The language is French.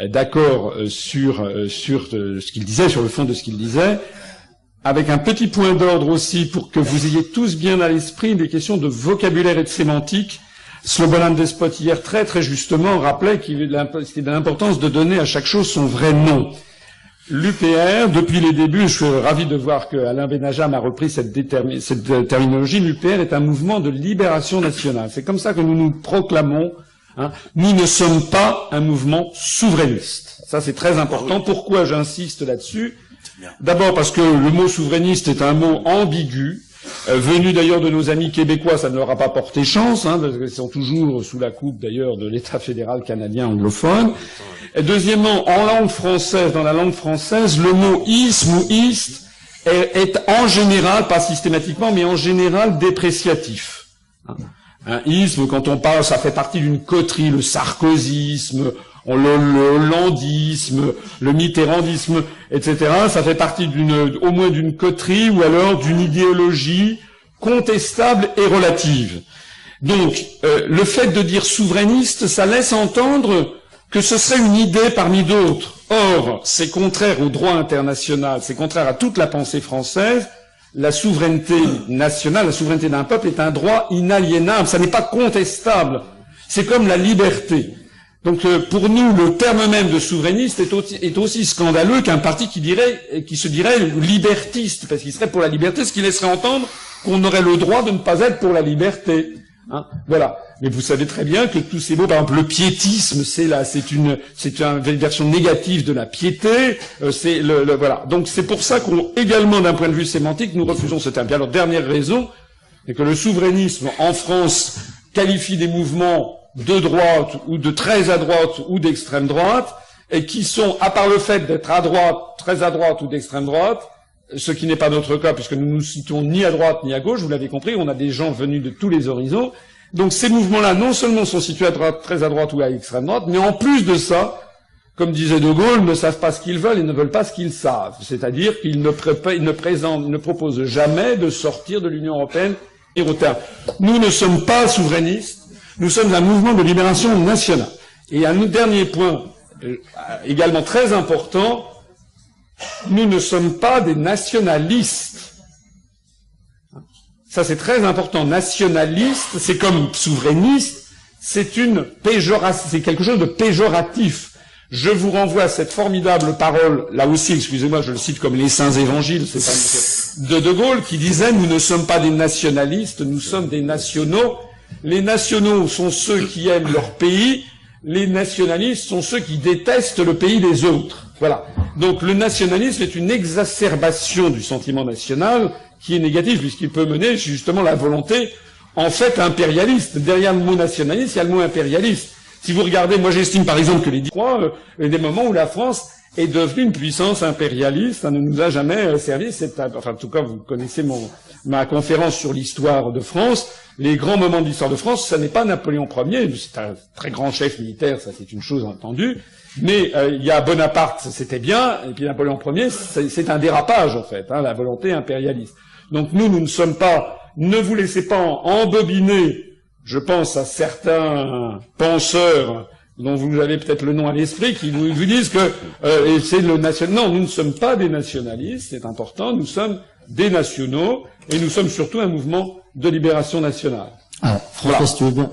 d'accord sur ce qu'il disait, sur le fond de ce qu'il disait, avec un petit point d'ordre aussi pour que vous ayez tous bien à l'esprit des questions de vocabulaire et de sémantique. Slobodan Despot hier très très justement rappelait qu'il y avait l'importance de donner à chaque chose son vrai nom. L'UPR, depuis les débuts, je suis ravi de voir que Alain Benajam a repris cette terminologie, l'UPR est un mouvement de libération nationale. C'est comme ça que nous nous proclamons. Hein. Nous ne sommes pas un mouvement souverainiste. Ça, c'est très important. Pourquoi j'insiste là-dessus? D'abord parce que le mot souverainiste est un mot ambigu, venu d'ailleurs de nos amis québécois, ça ne leur a pas porté chance, hein, parce qu'ils sont toujours sous la coupe d'ailleurs de l'État fédéral canadien anglophone. Et deuxièmement, en langue française, dans la langue française, le mot isme ou ist est en général, pas systématiquement, mais en général dépréciatif. Un isme, quand on parle, ça fait partie d'une coterie, le sarkozysme, le hollandisme, le mitterrandisme, etc. Ça fait partie au moins d'une coterie ou alors d'une idéologie contestable et relative. Donc, le fait de dire souverainiste, ça laisse entendre que ce serait une idée parmi d'autres. Or, c'est contraire au droit international, c'est contraire à toute la pensée française. La souveraineté nationale, la souveraineté d'un peuple est un droit inaliénable, ça n'est pas contestable. C'est comme la liberté. Donc pour nous, le terme même de souverainiste est aussi scandaleux qu'un parti qui se dirait libertiste, parce qu'il serait pour la liberté, ce qui laisserait entendre qu'on aurait le droit de ne pas être pour la liberté. Hein, voilà. Mais vous savez très bien que tous ces mots, par exemple, le piétisme, c'est une version négative de la piété. Voilà. Donc c'est pour ça également d'un point de vue sémantique, nous refusons ce terme. Puis alors dernière raison, c'est que le souverainisme en France qualifie des mouvements de droite ou de très à droite ou d'extrême droite, et qui sont, à part le fait d'être à droite, très à droite ou d'extrême droite, ce qui n'est pas notre cas puisque nous nous situons ni à droite ni à gauche, vous l'avez compris, on a des gens venus de tous les horizons. Donc ces mouvements-là, non seulement sont situés à droite, très à droite ou à extrême droite, mais en plus de ça, comme disait De Gaulle, ne savent pas ce qu'ils veulent et ne veulent pas ce qu'ils savent. C'est-à-dire qu'ils ne proposent jamais de sortir de l'Union européenne et au terme. Nous ne sommes pas souverainistes. Nous sommes un mouvement de libération nationale. Et un dernier point, également très important, nous ne sommes pas des nationalistes. Ça, c'est très important. Nationaliste, c'est comme souverainiste, c'est quelque chose de péjoratif. Je vous renvoie à cette formidable parole, là aussi, excusez-moi, je le cite comme les saints évangiles, c'est pas de Gaulle, qui disait « Nous ne sommes pas des nationalistes, nous sommes des nationaux ». Les nationaux sont ceux qui aiment leur pays, les nationalistes sont ceux qui détestent le pays des autres. Voilà. Donc le nationalisme est une exacerbation du sentiment national qui est négatif puisqu'il peut mener justement la volonté, en fait, impérialiste. Derrière le mot nationaliste, il y a le mot impérialiste. Si vous regardez, moi j'estime par exemple que il y a des moments où la France est devenue une puissance impérialiste, ça ne nous a jamais servi. Enfin, en tout cas, vous connaissez ma conférence sur l'histoire de France. Les grands moments de l'histoire de France, ça n'est pas Napoléon Ier, c'est un très grand chef militaire, ça c'est une chose entendue, mais il y a Bonaparte, c'était bien, et puis Napoléon Ier, c'est un dérapage en fait, hein, la volonté impérialiste. Donc nous ne sommes pas, ne vous laissez pas embobiner, je pense à certains penseurs dont vous avez peut-être le nom à l'esprit, qui vous disent que c'est le national. Non, nous ne sommes pas des nationalistes, c'est important, nous sommes des nationaux, et nous sommes surtout un mouvement de libération nationale. Alors, François, voilà. si tu veux bien,